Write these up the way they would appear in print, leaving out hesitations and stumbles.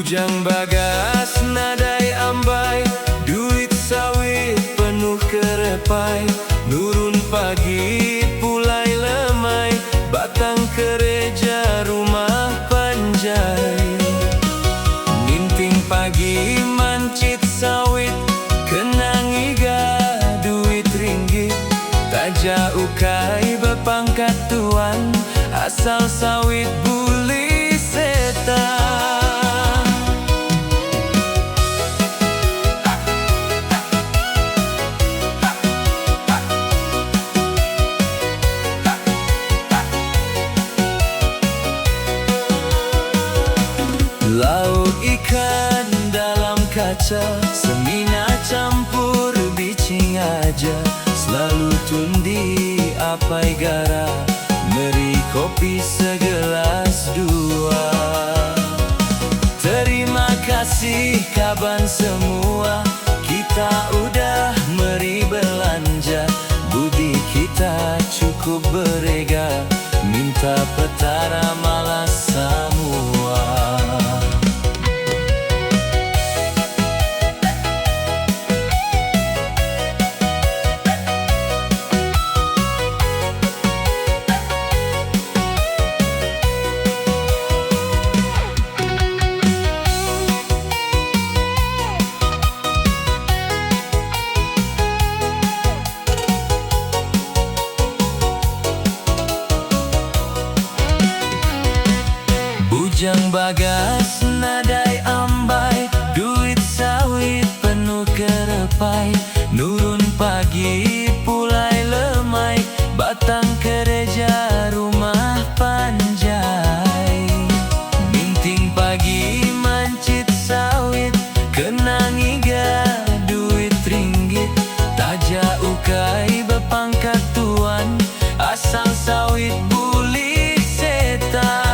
Bujang bagas nadai ambai, duit sawit penuh kerepai. Nurun pagi pulai lemai, batang gereja rumah panjai. Ninting pagi mancit sawit, kenang iga duit ringgit. Taja ukai berpangkat tuan, asal sawit buli setan. Lauk ikan dalam kaca, semina campur bicing aja. Selalu tundi apai gara, meri kopi segelas dua. Terima kasih kaban semua, kita udah meri belanja. Budi kita cukup berega, minta petara malas semua. Bujang bagas nadai ambai, duit sawit penuh kerepai. Nurun pagi pulai lemai, batang gereja rumah panjai. Minting pagi mancit sawit, kenang iga duit ringgit. Taja ukai berpangkat tuan, asal sawit buli setan.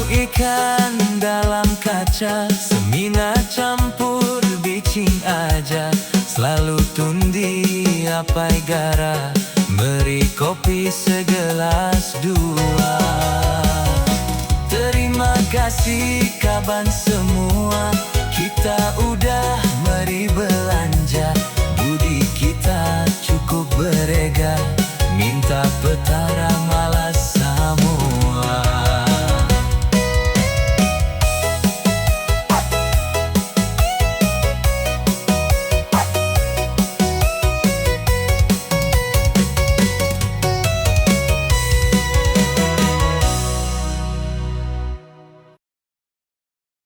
Ikan dalam kaca, semina campur bicing aja. Selalu tundi apai gara, meri kopi segelas dua. Terima kasih kaban semua, kita udah meri belanja. Budi kita cukup berega, minta petara